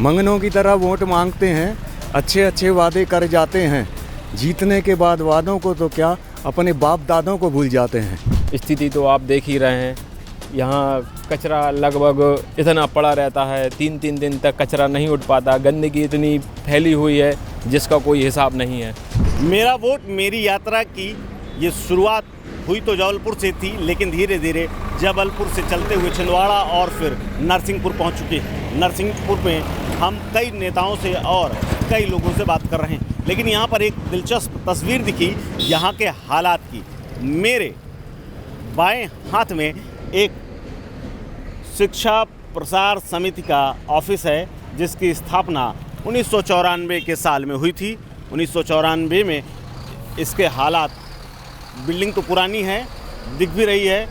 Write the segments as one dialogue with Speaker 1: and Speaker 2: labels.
Speaker 1: मंगनों की तरह वोट मांगते हैं, अच्छे अच्छे वादे कर जाते हैं, जीतने के बाद वादों को तो क्या अपने बाप दादों को भूल जाते हैं।
Speaker 2: स्थिति तो आप देख ही रहे हैं, यहाँ कचरा लगभग इतना पड़ा रहता है, 3-3 दिन तक कचरा नहीं उठ पाता, गंदगी इतनी फैली हुई है जिसका कोई हिसाब नहीं है।
Speaker 3: मेरा वोट मेरी यात्रा की ये शुरुआत हुई तो जबलपुर से थी, लेकिन धीरे धीरे जबलपुर से चलते हुए छिंदवाड़ा और फिर नरसिंहपुर पहुंच चुके हैं। नरसिंहपुर में हम कई नेताओं से और कई लोगों से बात कर रहे हैं, लेकिन यहाँ पर एक दिलचस्प तस्वीर दिखी यहाँ के हालात की। मेरे बाएं हाथ में एक शिक्षा प्रसार समिति का ऑफिस है, जिसकी स्थापना 1994 के साल में हुई थी। 1994 में इसके हालात, बिल्डिंग तो पुरानी है, दिख भी रही है,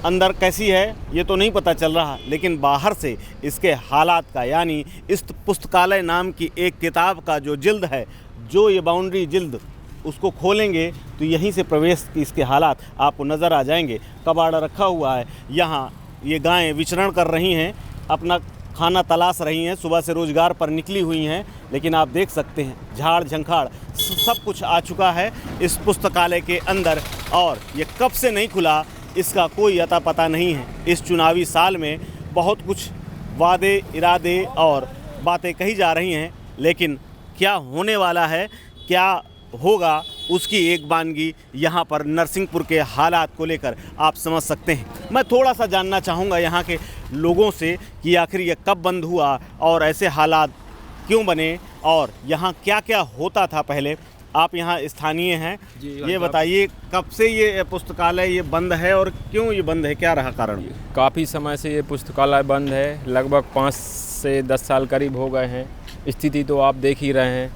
Speaker 3: अंदर कैसी है ये तो नहीं पता चल रहा, लेकिन बाहर से इसके हालात का, यानी इस पुस्तकालय नाम की एक किताब का जो जिल्द है, जो ये बाउंड्री जिल्द उसको खोलेंगे तो यहीं से प्रवेश की इसके हालात आपको नज़र आ जाएंगे। कबाड़ा रखा हुआ है, यहाँ ये गायें विचरण कर रही हैं, अपना खाना तलाश रही हैं, सुबह से रोज़गार पर निकली हुई हैं, लेकिन आप देख सकते हैं झाड़ झंखाड़ सब कुछ आ चुका है इस पुस्तकालय के अंदर, और ये कब से नहीं खुला इसका कोई अता पता नहीं है। इस चुनावी साल में बहुत कुछ वादे, इरादे और बातें कही जा रही हैं, लेकिन क्या होने वाला है, क्या होगा, उसकी एक बानगी यहाँ पर नरसिंहपुर के हालात को लेकर आप समझ सकते हैं। मैं थोड़ा सा जानना चाहूँगा यहाँ के लोगों से कि आखिर ये कब बंद हुआ और ऐसे हालात क्यों बने और यहाँ क्या क्या होता था पहले। आप यहाँ स्थानीय हैं, ये बताइए कब से ये पुस्तकालय ये बंद है और क्यों ये बंद है, क्या रहा कारण?
Speaker 2: काफ़ी समय से ये पुस्तकालय बंद है, लगभग 5 से 10 साल करीब हो गए हैं। स्थिति तो आप देख ही रहे हैं,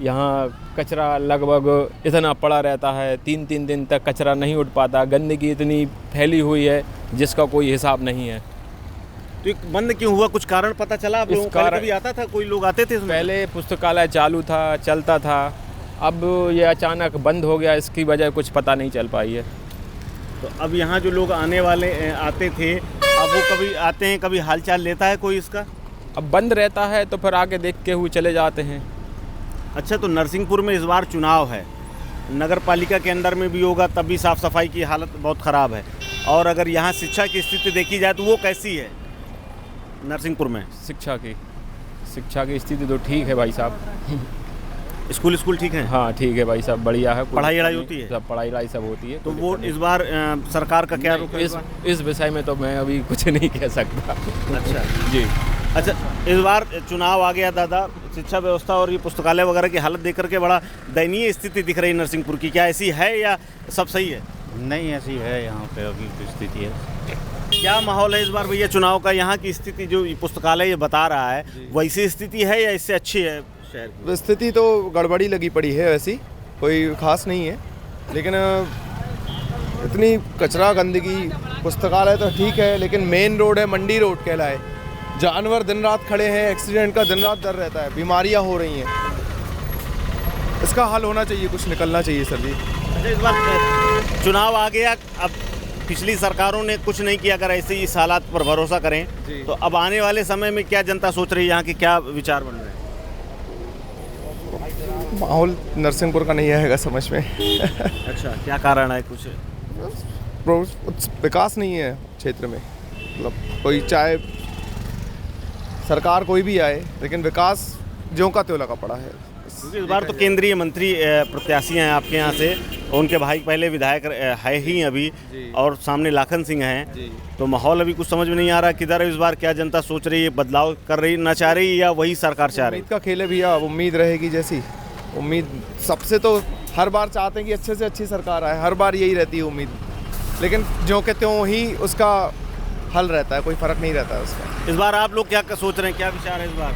Speaker 2: यहाँ कचरा लगभग इतना पड़ा रहता है, 3-3 दिन तक कचरा नहीं उठ पाता, गंदगी इतनी फैली हुई है जिसका कोई हिसाब नहीं है।
Speaker 3: तो ये बंद क्यों हुआ, कुछ कारण पता चला? आप लोगों को कभी आता था, कोई लोग आते थे इसमें?
Speaker 2: पहले पुस्तकालय चालू था, चलता था, अब ये अचानक बंद हो गया, इसकी वजह कुछ पता नहीं चल पाई है।
Speaker 3: तो अब यहाँ जो लोग आने वाले आते थे, अब वो कभी आते हैं, कभी हालचाल लेता है कोई इसका?
Speaker 2: अब बंद रहता है तो फिर आगे देखते हुए चले जाते हैं।
Speaker 3: अच्छा, तो नरसिंहपुर में इस बार चुनाव है, नगर पालिका के अंदर में भी होगा, तब भी साफ़ सफाई की हालत बहुत ख़राब है, और अगर यहाँ शिक्षा की स्थिति देखी जाए तो वो कैसी है नरसिंहपुर में?
Speaker 2: शिक्षा की स्थिति तो ठीक है भाई साहब।
Speaker 3: स्कूल ठीक है?
Speaker 2: हाँ ठीक है भाई साहब, बढ़िया है।
Speaker 3: पढ़ाई वढ़ाई होती है?
Speaker 2: सब पढ़ाई सब होती है।
Speaker 3: तो वो इस बार सरकार का क्या रुख है?
Speaker 2: इस विषय में तो मैं अभी कुछ नहीं कह सकता।
Speaker 3: अच्छा
Speaker 2: जी।
Speaker 3: अच्छा, इस बार चुनाव आ गया दादा, शिक्षा व्यवस्था और ये पुस्तकालय वगैरह की हालत देख करके बड़ा दयनीय स्थिति दिख रही है नरसिंहपुर की, क्या ऐसी है या सब सही है?
Speaker 4: नहीं, ऐसी है यहाँ पे अभी स्थिति है।
Speaker 3: क्या माहौल है इस बार भैया चुनाव का? यहाँ की स्थिति जो पुस्तकालय ये बता रहा है वैसी स्थिति है या इससे अच्छी है शहर की?
Speaker 5: स्थिति तो गड़बड़ी लगी पड़ी है, वैसी कोई खास नहीं है, लेकिन इतनी कचरा गंदगी, पुस्तकालय तो ठीक है लेकिन मेन रोड है, मंडी रोड कहलाए, जानवर दिन रात खड़े हैं, एक्सीडेंट का दिन रात डर रहता है, बीमारियां हो रही हैं। इसका हल होना चाहिए, कुछ निकलना चाहिए सर जी।
Speaker 3: अच्छा, इस बार चुनाव आ गया, अब पिछली सरकारों ने कुछ नहीं किया, अगर ऐसे ही इस हालात पर भरोसा करें तो अब आने वाले समय में क्या जनता सोच रही है, यहाँ के क्या विचार बन रहे हैं?
Speaker 5: माहौल नरसिंहपुर का नहीं आएगा समझ में।
Speaker 3: अच्छा, क्या कारण है? कुछ
Speaker 5: विकास नहीं है क्षेत्र में, मतलब कोई चाहे सरकार कोई भी आए लेकिन विकास ज्यों का त्यों लगा पड़ा है।
Speaker 3: क्योंकि इस बार तो केंद्रीय मंत्री प्रत्याशी हैं आपके यहाँ से, उनके भाई पहले विधायक है ही अभी, और सामने लाखन सिंह हैं, तो माहौल अभी कुछ समझ में नहीं आ रहा किधर इस बार क्या जनता सोच रही है, बदलाव कर रही ना चाह रही या वही सरकार चाह रही?
Speaker 5: उम्मीद का खेल है भैया, उम्मीद रहेगी जैसी उम्मीद सबसे, तो हर बार चाहते हैं कि अच्छे से अच्छी सरकार आए, हर बार यही रहती है उम्मीद, लेकिन ज्यों के त्यों ही उसका हल रहता है, कोई फ़र्क नहीं रहता है उसका।
Speaker 3: इस बार आप लोग क्या सोच रहे हैं, क्या विचार है इस बार?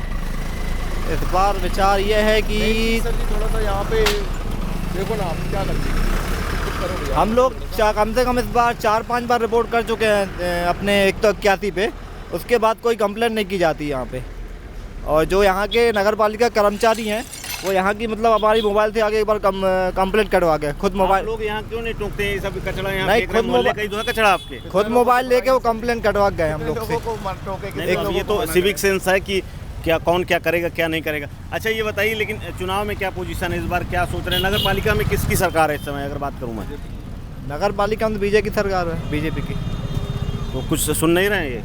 Speaker 4: इस बार विचार ये है कि
Speaker 5: सर जी थोड़ा सा यहाँ पे देखो ना, आप क्या करते
Speaker 4: हम लोग कम से कम इस बार 4-5 बार रिपोर्ट कर चुके हैं अपने 181 पे, उसके बाद कोई कंप्लेंट नहीं की जाती यहाँ पे, और जो यहाँ के नगर पालिका कर्मचारी हैं वो यहाँ की मतलब हमारी मोबाइल से आगे एक बार कंप्लेंट करवा गए, खुद मोबाइल।
Speaker 3: लोग यहाँ क्यों नहीं टोकते हैं ये सब कचरा? यहाँ
Speaker 4: नहीं, खुद मोबाइल
Speaker 3: कचरा आपके खुद
Speaker 4: मोबाइल लेके वो कंप्लेंट करवा गए हम लोग से।
Speaker 3: ये तो सिविक सेंस है कि क्या कौन क्या करेगा क्या नहीं करेगा। अच्छा ये बताइए, लेकिन चुनाव में क्या पोजीशन है इस बार, क्या सोच रहे हैं? नगर पालिका में किसकी सरकार है इस समय अगर बात करूँ मैं?
Speaker 4: नगर पालिका में तो बीजेपी की सरकार है, बीजेपी की।
Speaker 3: तो कुछ सुन नहीं रहे हैं ये?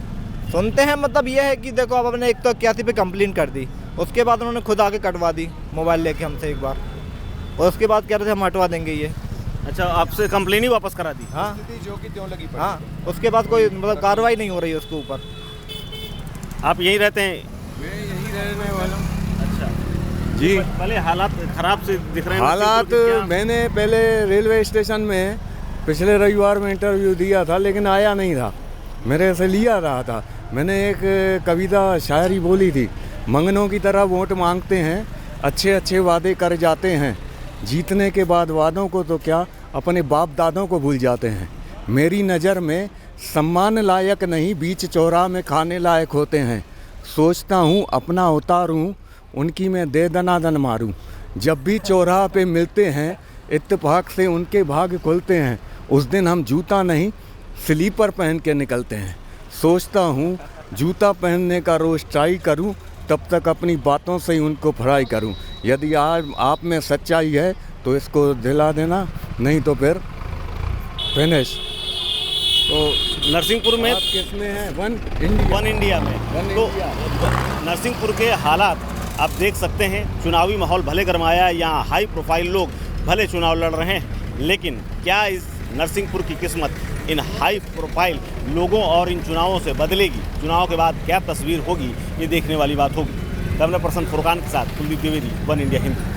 Speaker 4: सुनते हैं, मतलब ये है कि देखो अब हमने 181 पे कंप्लेंट कर दी, उसके बाद उन्होंने खुद आके कटवा दी मोबाइल लेके हमसे एक बार, और उसके बाद कह रहे थे हम हटवा देंगे ये।
Speaker 3: अच्छा, आपसे कंप्लेन ही वापस करा दी?
Speaker 4: हाँ
Speaker 5: जो कि त्यों लगी पड़ी
Speaker 4: हाँ, उसके बाद कोई मतलब कार्रवाई नहीं हो रही है उसके ऊपर।
Speaker 3: आप यहीं रहते हैं?
Speaker 5: मैं यही रहने वाला हूँ।
Speaker 3: अच्छा
Speaker 1: जी।
Speaker 3: पहले हालात खराब से दिख रहे हैं
Speaker 1: हालात
Speaker 3: नरसिंहपुर के, क्या?
Speaker 1: मैंने पहले रेलवे स्टेशन में पिछले रविवार में इंटरव्यू दिया था, लेकिन आया नहीं था, मेरे से लिया रहा था। मैंने एक कविता शायरी बोली थी, मंगनों की तरह वोट मांगते हैं, अच्छे अच्छे वादे कर जाते हैं, जीतने के बाद वादों को तो क्या अपने बाप दादों को भूल जाते हैं। मेरी नज़र में सम्मान लायक नहीं, बीच चौराहे में खाने लायक होते हैं। सोचता हूँ अपना उतारूँ, उनकी मैं दे दनादन मारूँ। जब भी चौराहा पे मिलते हैं, इत्तेफाक से उनके भाग खुलते हैं। उस दिन हम जूता नहीं स्लीपर पहन के निकलते हैं। सोचता हूँ जूता पहनने का रोज़ ट्राई करूँ, तब तक अपनी बातों से ही उनको फ्राई करूँ। यदि आज आप में सच्चाई है तो इसको दिला देना, नहीं तो फिर फिनिश।
Speaker 3: तो नरसिंहपुर में
Speaker 1: आप किसमें हैं? One India.
Speaker 3: वन इंडिया में तो नरसिंहपुर के हालात आप देख सकते हैं। चुनावी माहौल भले गरमाया है, यहाँ हाई प्रोफाइल लोग भले चुनाव लड़ रहे हैं, लेकिन क्या इस नरसिंहपुर की किस्मत इन हाई प्रोफाइल लोगों और इन चुनावों से बदलेगी? चुनाव के बाद क्या तस्वीर होगी, ये देखने वाली बात होगी। कैमरा पर्सन फुरकान के साथ कुलदीप द्विवेदी, वन इंडिया हिंदी।